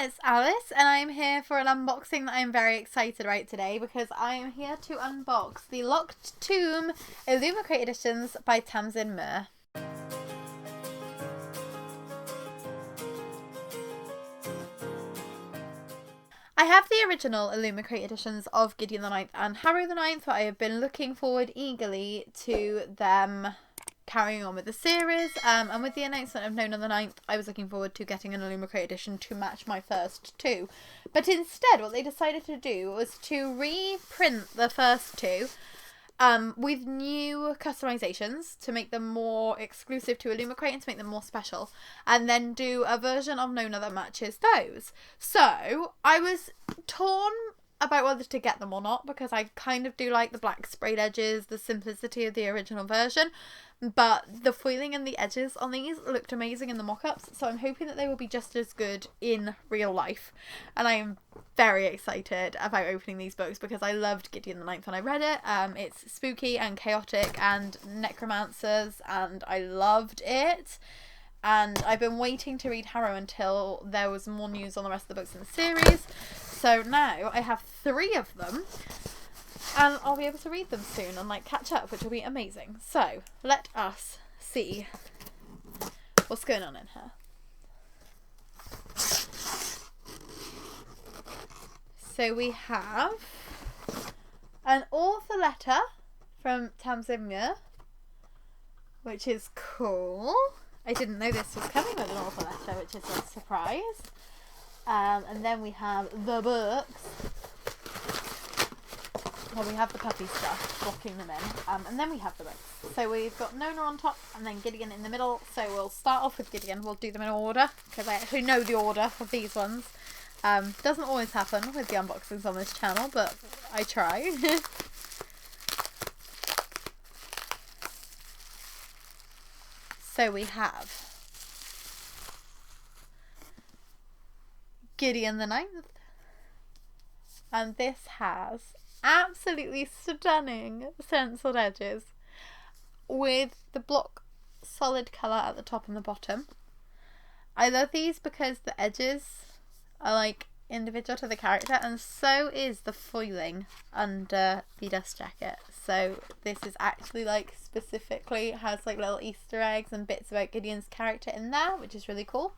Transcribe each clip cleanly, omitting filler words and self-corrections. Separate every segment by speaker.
Speaker 1: it's Alice, and I'm here for an unboxing that I'm very excited about today because I am here to unbox the Locked Tomb Illumicrate editions by Tamsyn Muir. I have the original Illumicrate editions of Gideon the Ninth and Harrow the Ninth, but I have been looking forward eagerly to them carrying on with the series, and with the announcement of Nona the Ninth, I was looking forward to getting an Illumicrate edition to match my first two. But instead, what they decided to do was to reprint the first two with new customizations to make them more exclusive to Illumicrate and to make them more special, and then do a version of Nona that matches those. So I was torn about whether to get them or not, because I kind of do like the black sprayed edges, the simplicity of the original version, but the foiling and the edges on these looked amazing in the mock-ups, so I'm hoping that they will be just as good in real life. And I am very excited about opening these books because I loved Gideon the Ninth when I read it. It's spooky and chaotic and necromancers, and I loved it. And I've been waiting to read Harrow until there was more news on the rest of the books in the series. So now I have 3 of them, and I'll be able to read them soon and catch up, which will be amazing. So let us see what's going on in here. So we have an author letter from Tamsyn Muir, which is cool. I didn't know this was coming with an author letter, which is a surprise. And then we have the books. Well, we have the puppy stuff, blocking them in. And then we have the books. So we've got Nona on top and then Gideon in the middle. So we'll start off with Gideon. We'll do them in order because I actually know the order of these ones. Doesn't always happen with the unboxings on this channel, but I try. So we have Gideon the Ninth, and this has absolutely stunning stenciled edges with the block solid colour at the top and the bottom. I love these because the edges are individual to the character, and so is the foiling under the dust jacket. So this is actually specifically has little Easter eggs and bits about Gideon's character in there, which is really cool.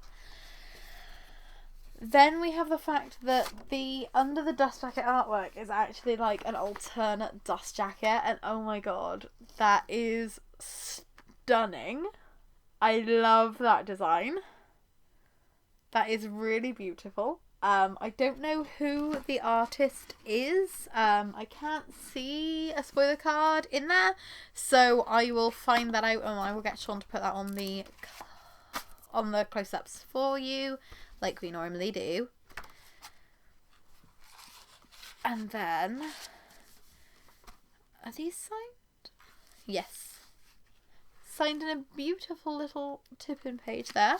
Speaker 1: Then we have the fact that the under the dust jacket artwork is actually an alternate dust jacket, and oh my god, that is stunning. I love that design. That is really beautiful. I don't know who the artist is. I can't see a spoiler card in there, so I will find that out, and I will get Sean to put that on the close-ups for you, like we normally do. And then, are these signed? Yes. Signed in a beautiful little tip-in page there.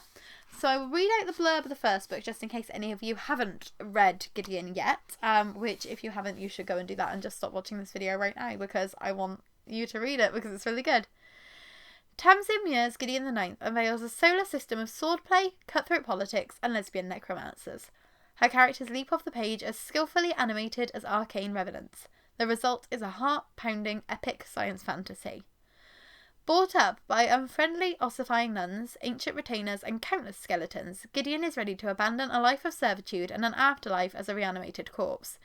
Speaker 1: So I will read out the blurb of the first book just in case any of you haven't read Gideon yet, which if you haven't, you should go and do that and just stop watching this video right now because I want you to read it because it's really good. Tamsyn Muir's Gideon the Ninth unveils a solar system of swordplay, cutthroat politics, and lesbian necromancers. Her characters leap off the page as skillfully animated as arcane revenants. The result is a heart-pounding epic science fantasy. Brought up by unfriendly, ossifying nuns, ancient retainers, and countless skeletons, Gideon is ready to abandon a life of servitude and an afterlife as a reanimated corpse.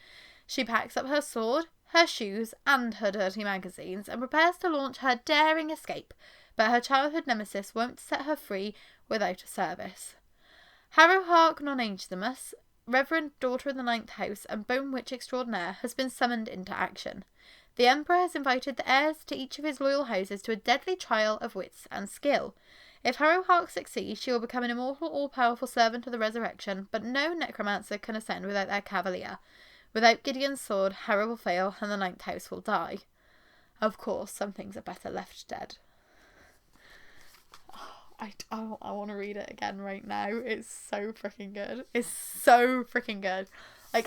Speaker 1: She packs up her sword, her shoes, and her dirty magazines, and prepares to launch her daring escape, but her childhood nemesis won't set her free without a service. Harrow Hark Nonagedimus, Reverend Daughter of the Ninth House and Bone Witch Extraordinaire, has been summoned into action. The Emperor has invited the heirs to each of his loyal houses to a deadly trial of wits and skill. If Harrow Hark succeeds, she will become an immortal, all-powerful servant of the resurrection, but no necromancer can ascend without their cavalier. Without Gideon's sword, Harrow will fail and the Ninth House will die. Of course, some things are better left dead. I want to read it again right now. It's so freaking good. It's so freaking good.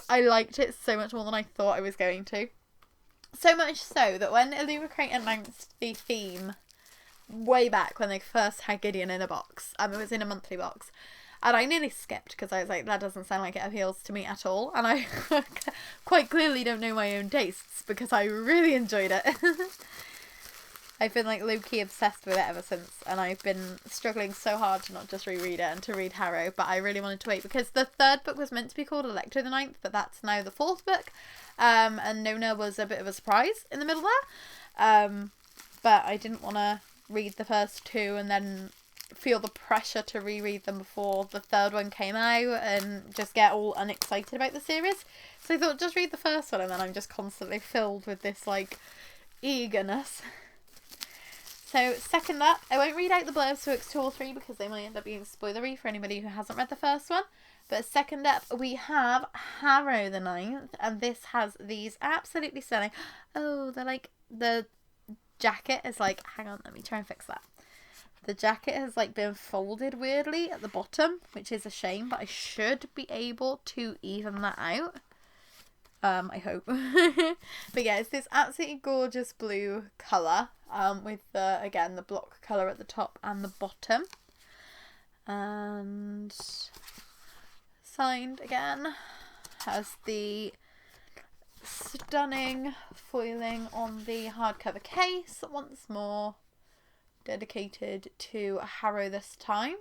Speaker 1: I liked it so much more than I thought I was going to. So much so that when Illumicrate announced the theme way back when they first had Gideon in a box, it was in a monthly box, And I nearly skipped because I was like, that doesn't sound like it appeals to me at all. And I quite clearly don't know my own tastes because I really enjoyed it. I've been like low-key obsessed with it ever since, and I've been struggling so hard to not just reread it and to read Harrow, but I really wanted to wait because the third book was meant to be called Nona the Ninth, but that's now the fourth book, and Nona was a bit of a surprise in the middle there, but I didn't want to read the first two and then feel the pressure to reread them before the third one came out and just get all unexcited about the series. So I thought, just read the first one, and then I'm just constantly filled with this like eagerness. So second up, I won't read out the blurbs for books 2 or 3 because they might end up being spoilery for anybody who hasn't read the first one. But second up, we have Harrow the Ninth, and this has these absolutely stunning. Oh, they're like, the jacket is like, hang on, let me try and fix that. The jacket has like been folded weirdly at the bottom, which is a shame, but I should be able to even that out. I hope. But yeah, it's this absolutely gorgeous blue colour, with the, again, the block colour at the top and the bottom. And signed again, has the stunning foiling on the hardcover case, once more dedicated to Harrow this time.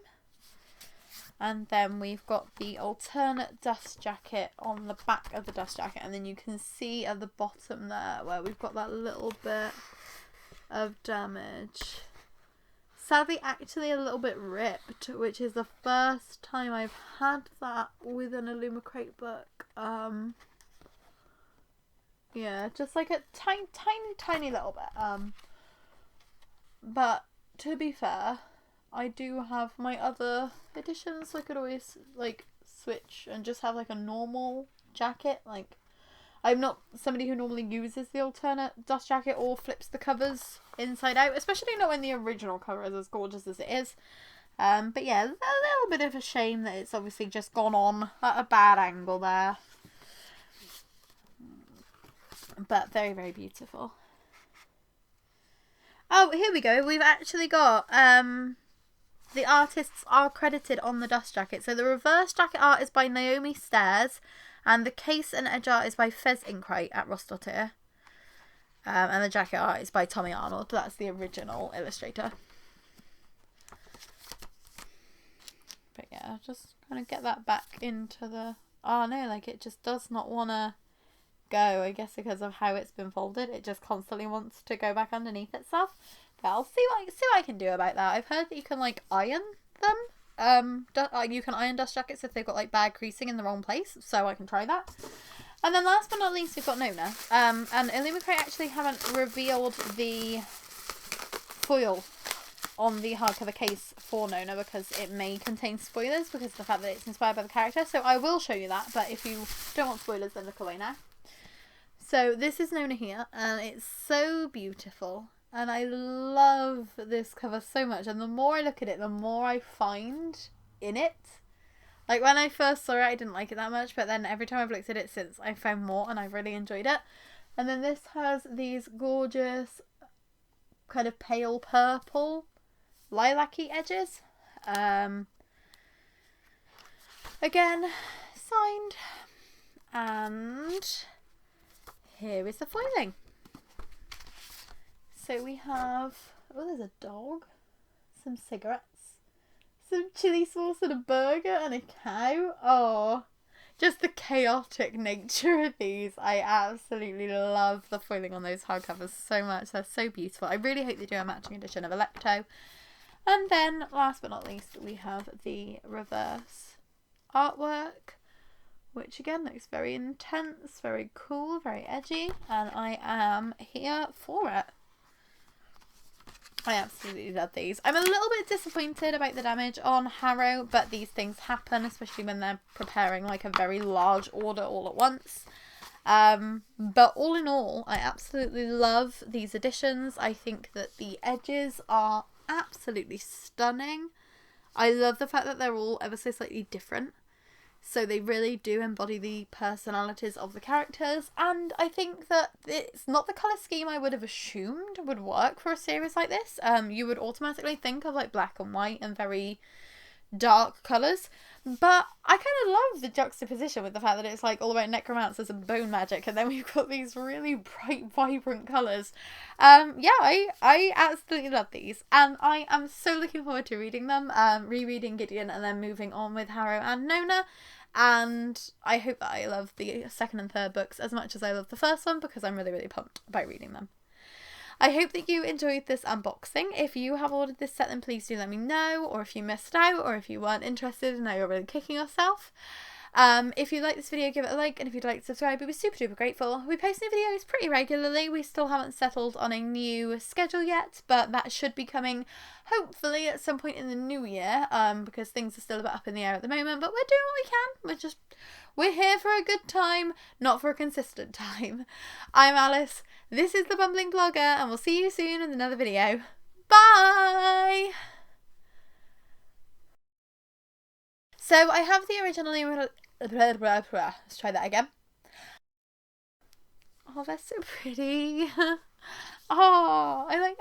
Speaker 1: And then we've got the alternate dust jacket on the back of the dust jacket, and then you can see at the bottom there where we've got that little bit of damage. Sadly, actually a little bit ripped, which is the first time I've had that with an Illumicrate book. Yeah, just like a tiny little bit. But to be fair, I do have my other editions, so I could always like switch and just have like a normal jacket. Like, I'm not somebody who normally uses the alternate dust jacket or flips the covers inside out, especially not when the original cover is as gorgeous as it is. But yeah, a little bit of a shame that it's obviously just gone on at a bad angle there. But very, very beautiful. Oh, here we go. We've actually got the artists are credited on the dust jacket. So the reverse jacket art is by Naomi Stairs, and the case and edge art is by Fez Inkrite at Rosdottir. And the jacket art is by Tommy Arnold. That's the original illustrator. But yeah, just kind of get that back into the... Oh no, like it just does not want to go. I guess because of how it's been folded, it just constantly wants to go back underneath itself. But I'll see what I can do about that. I've heard that you can like iron them. You can iron dust jackets if they've got like bad creasing in the wrong place, so I can try that. And then last but not least, we've got Nona. And Illumicrate actually haven't revealed the foil on the hardcover case for Nona because it may contain spoilers because of the fact that it's inspired by the character. So I will show you that, but if you don't want spoilers, then look away now. So this is Nona here, and it's so beautiful. And I love this cover so much. And the more I look at it, the more I find in it. Like, when I first saw it, I didn't like it that much. But then every time I've looked at it since, I found more and I really enjoyed it. And then this has these gorgeous kind of pale purple lilac-y edges. Again, signed. And here is the foiling. So we have, oh, there's a dog, some cigarettes, some chili sauce and a burger and a cow. Oh, just the chaotic nature of these. I absolutely love the foiling on those hardcovers so much. They're so beautiful. I really hope they do a matching edition of Alecto. And then, last but not least, we have the reverse artwork, which again looks very intense, very cool, very edgy, and I am here for it. I absolutely love these. I'm a little bit disappointed about the damage on Harrow, but these things happen, especially when they're preparing like a very large order all at once. But all in all, I absolutely love these editions. I think that the edges are absolutely stunning. I love the fact that they're all ever so slightly different. So they really do embody the personalities of the characters, and I think that it's not the colour scheme I would have assumed would work for a series like this. You would automatically think of like black and white and very dark colours. But I kind of love the juxtaposition with the fact that it's like all about necromancers and bone magic, and then we've got these really bright, vibrant colours. Yeah, I absolutely love these, and I am so looking forward to reading them, rereading Gideon, and then moving on with Harrow and Nona. And I hope that I love the second and third books as much as I love the first one, because I'm really, really pumped about reading them. I hope that you enjoyed this unboxing. If you have ordered this set, then please do let me know, or if you missed out, or if you weren't interested and now you're really kicking yourself. If you like this video, give it a like, and if you'd like to subscribe, we'd be super duper grateful. We post new videos pretty regularly. We still haven't settled on a new schedule yet, but that should be coming hopefully at some point in the new year, because things are still a bit up in the air at the moment, but we're doing what we can. We're here for a good time, not for a consistent time. I'm Alyce, this is the Bumbling Blogger, and we'll see you soon in another video. Bye! So I have the original... Let's try that again. Oh, they're so pretty. Oh, I like...